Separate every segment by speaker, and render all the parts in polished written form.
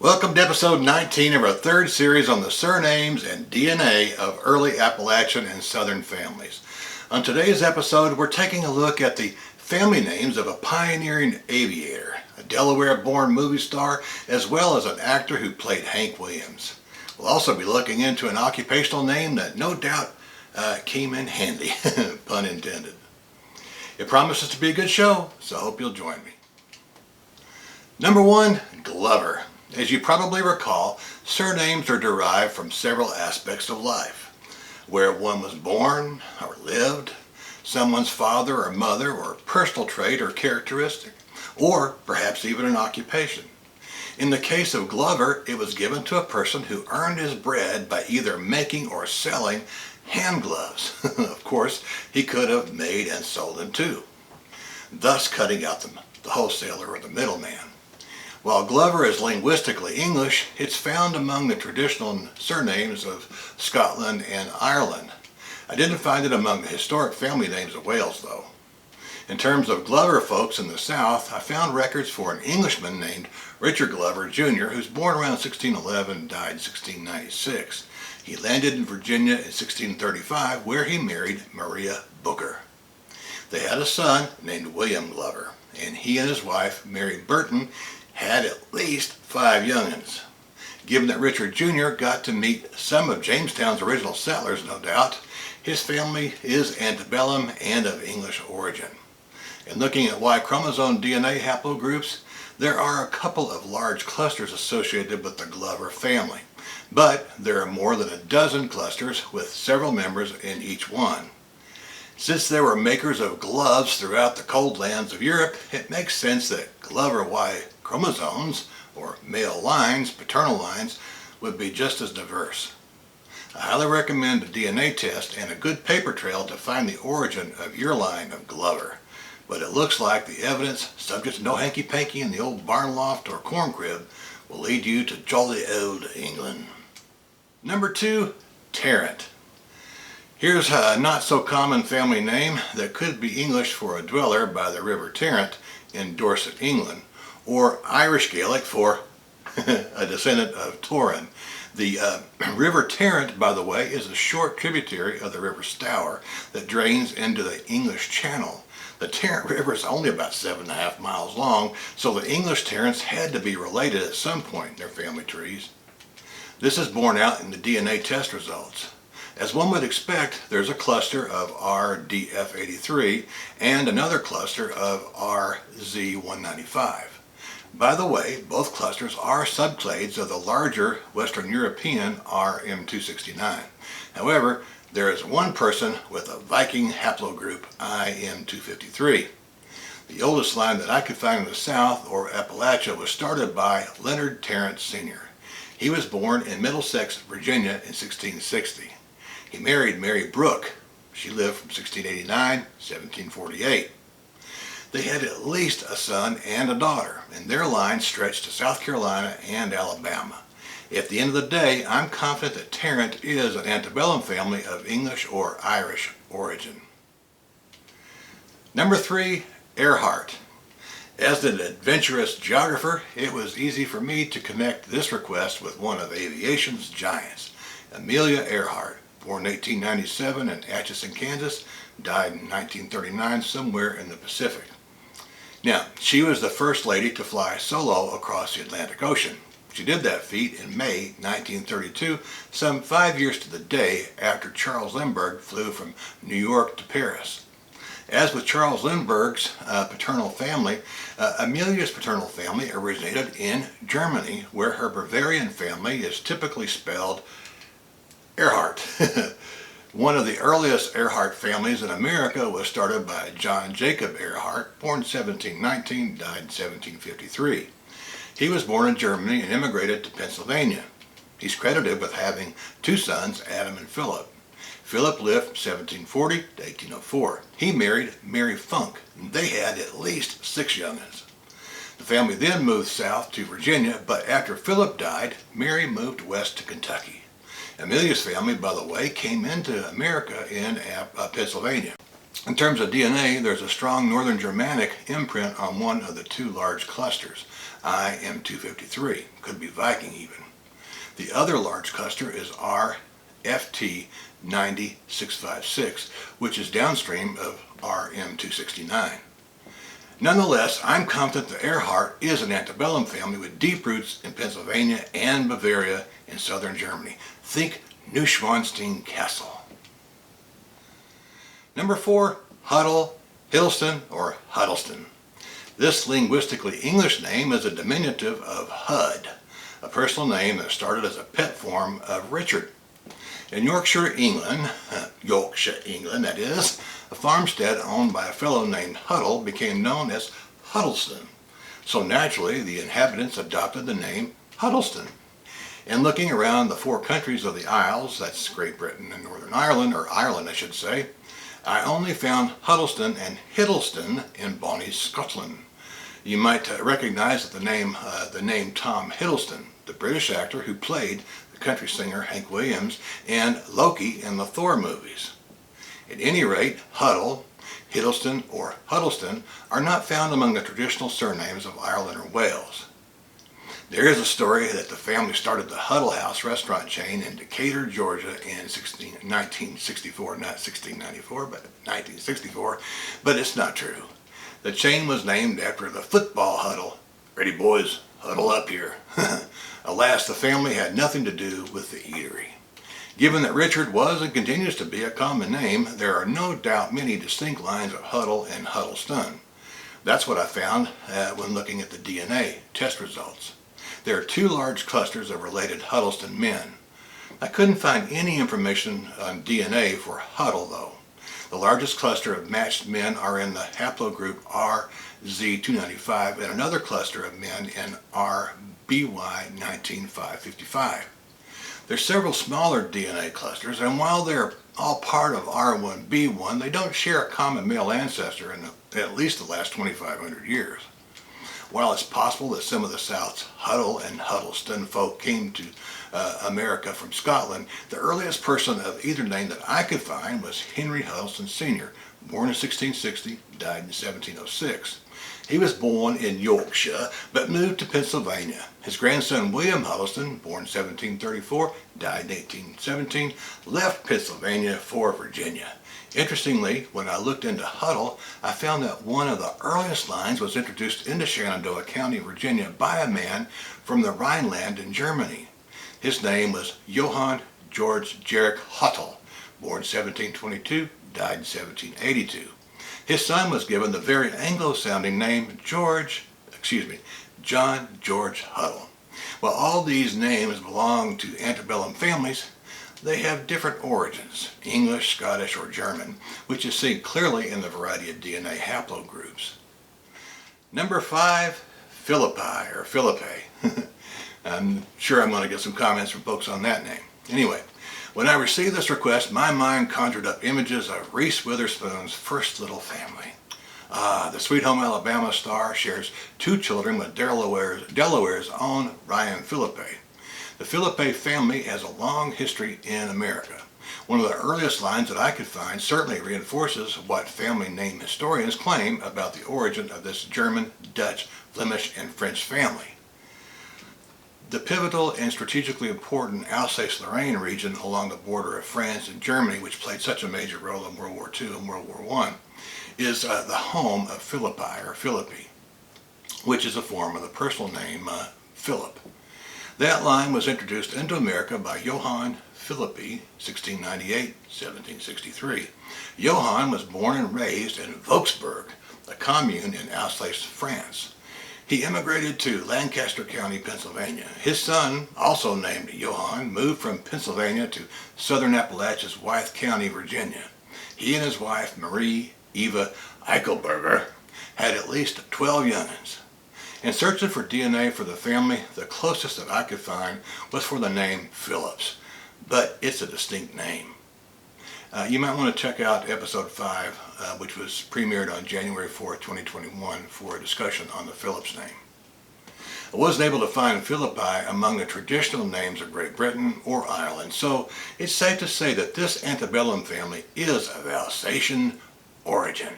Speaker 1: Welcome to episode 19 of our third series on the surnames and DNA of early Appalachian and Southern families. On today's episode, we're taking a look at the family names of a pioneering aviator, a Delaware-born movie star, as well as an actor who played Hank Williams. We'll also be looking into an occupational name that no doubt came in handy, pun intended. It promises to be a good show, so I hope you'll join me. Number 1, Glover. As you probably recall, surnames are derived from several aspects of life. Where one was born or lived, someone's father or mother, or personal trait or characteristic, or perhaps even an occupation. In the case of Glover, it was given to a person who earned his bread by either making or selling hand gloves. Of course, he could have made and sold them too, thus cutting out the wholesaler or the middleman. While Glover is linguistically English, it's found among the traditional surnames of Scotland and Ireland. I didn't find it among the historic family names of Wales, though. In terms of Glover folks in the South, I found records for an Englishman named Richard Glover, Jr., who's born around 1611 and died in 1696. He landed in Virginia in 1635, where he married Maria Booker. They had a son named William Glover, and he and his wife, Mary Burton, had at least 5 young'uns. Given that Richard Jr. got to meet some of Jamestown's original settlers, no doubt, his family is antebellum and of English origin. In looking at Y chromosome DNA haplogroups, there are a couple of large clusters associated with the Glover family, but there are more than a dozen clusters with several members in each one. Since there were makers of gloves throughout the cold lands of Europe, it makes sense that Glover Y chromosomes, or male lines, paternal lines, would be just as diverse. I highly recommend a DNA test and a good paper trail to find the origin of your line of Glover. But it looks like the evidence, subject to no hanky-panky in the old barn loft or corn crib, will lead you to jolly old England. Number 2, Tarant. Here's a not-so-common family name that could be English for a dweller by the River Tarant in Dorset, England, or Irish Gaelic for a descendant of Tarant. The River Tarant, by the way, is a short tributary of the River Stour that drains into the English Channel. The Tarant River is only about 7.5 miles long, so the English Tarants had to be related at some point in their family trees. This is borne out in the DNA test results. As one would expect, there's a cluster of RDF83 and another cluster of RZ195. By the way, both clusters are subclades of the larger Western European RM269. However, there is one person with a Viking haplogroup IM253. The oldest line that I could find in the South, or Appalachia, was started by Leonard Tarrant Sr. He was born in Middlesex, Virginia in 1660. He married Mary Brooke. She lived from 1689 to 1748. They had at least a son and a daughter, and their line stretched to South Carolina and Alabama. At the end of the day, I'm confident that Tarrant is an antebellum family of English or Irish origin. Number 3, Hehheart. As an adventurous geographer, it was easy for me to connect this request with one of aviation's giants, Amelia Earhart, born 1897 in Atchison, Kansas, died in 1939 somewhere in the Pacific. Now, she was the first lady to fly solo across the Atlantic Ocean. She did that feat in May 1932, some 5 years to the day after Charles Lindbergh flew from New York to Paris. As with Charles Lindbergh's paternal family, Amelia's paternal family originated in Germany, where her Bavarian family is typically spelled Earhart. One of the earliest Earhart families in America was started by John Jacob Earhart, born 1719, died in 1753. He was born in Germany and immigrated to Pennsylvania. He's credited with having 2 sons, Adam and Philip. Philip lived from 1740 to 1804. He married Mary Funk, and they had at least 6 young'uns. The family then moved south to Virginia, but after Philip died, Mary moved west to Kentucky. Amelia's family, by the way, came into America in Pennsylvania. In terms of DNA, there's a strong Northern Germanic imprint on one of the two large clusters, IM253, could be Viking even. The other large cluster is RFT90656, which is downstream of RM269. Nonetheless, I'm confident the Hehheart is an antebellum family with deep roots in Pennsylvania and Bavaria in southern Germany. Think Neuschwanstein Castle. Number 4, Huddleston or Huddleston. This linguistically English name is a diminutive of Hud, a personal name that started as a pet form of Richard. In Yorkshire, England, that is, a farmstead owned by a fellow named Huddle became known as Huddleston. So naturally, the inhabitants adopted the name Huddleston. And looking around the 4 countries of the Isles, that's Great Britain and Northern Ireland, or Ireland I should say, I only found Huddleston and Hiddleston in bonnie Scotland. You might recognize the name Tom Hiddleston, the British actor who played the country singer Hank Williams and Loki in the Thor movies. At any rate, Huddle, Hiddleston, or Huddleston are not found among the traditional surnames of Ireland or Wales. There is a story that the family started the Huddle House restaurant chain in Decatur, Georgia in 1964, not 1694, but 1964, but it's not true. The chain was named after the football huddle. Ready boys, huddle up here. Alas, the family had nothing to do with the eatery. Given that Richard was and continues to be a common name, there are no doubt many distinct lines of Huddle and Huddleston. That's what I found when looking at the DNA test results. There are 2 large clusters of related Huddleston men. I couldn't find any information on DNA for Huddle though. The largest cluster of matched men are in the haplogroup RZ295 and another cluster of men in RBY19555. There's several smaller DNA clusters, and while they're all part of R1B1, they don't share a common male ancestor in at least the last 2,500 years. While it's possible that some of the South's Huddle and Huddleston folk came to America from Scotland, the earliest person of either name that I could find was Henry Huddleston Sr., born in 1660, died in 1706. He was born in Yorkshire, but moved to Pennsylvania. His grandson William Huddleston, born in 1734, died in 1817, left Pennsylvania for Virginia. Interestingly, when I looked into Huddle, I found that one of the earliest lines was introduced into Shenandoah County, Virginia by a man from the Rhineland in Germany. His name was Johann George Gerich Hottel, born in 1722, died in 1782. His son was given the very Anglo-sounding name John George Huddle. While all these names belong to antebellum families, they have different origins, English, Scottish, or German, which is seen clearly in the variety of DNA haplogroups. Number 5, Philippi, or Philippi. I'm sure I'm going to get some comments from folks on that name. Anyway, when I received this request, my mind conjured up images of Reese Witherspoon's first little family. The Sweet Home Alabama star shares 2 children with Delaware's own Ryan Philippi. The Philippi family has a long history in America. One of the earliest lines that I could find certainly reinforces what family name historians claim about the origin of this German, Dutch, Flemish, and French family. The pivotal and strategically important Alsace-Lorraine region along the border of France and Germany, which played such a major role in World War II and World War I, is the home of Philippi, or Philippi, which is a form of the personal name Philip. That line was introduced into America by Johann Philippi, 1698-1763. Johann was born and raised in Vauxburg, a commune in Alsace, France. He immigrated to Lancaster County, Pennsylvania. His son, also named Johann, moved from Pennsylvania to southern Appalachia's Wythe County, Virginia. He and his wife, Marie Eva Eichelberger, had at least 12 young'uns. In searching for DNA for the family, the closest that I could find was for the name Phillips, but it's a distinct name. You might want to check out episode 5, which was premiered on January 4th, 2021, for a discussion on the Phillips name. I wasn't able to find Philippi among the traditional names of Great Britain or Ireland, so it's safe to say that this antebellum family is of Alsatian origin.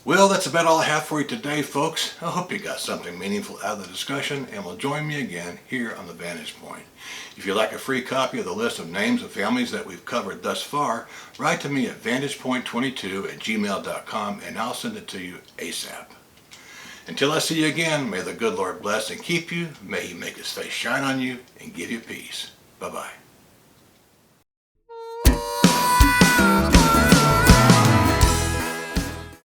Speaker 1: Well, that's about all I have for you today, folks. I hope you got something meaningful out of the discussion and will join me again here on The Vantage Point. If you'd like a free copy of the list of names of families that we've covered thus far, write to me at vantagepoint22@gmail.com and I'll send it to you ASAP. Until I see you again, may the good Lord bless and keep you. May He make His face shine on you and give you peace. Bye-bye.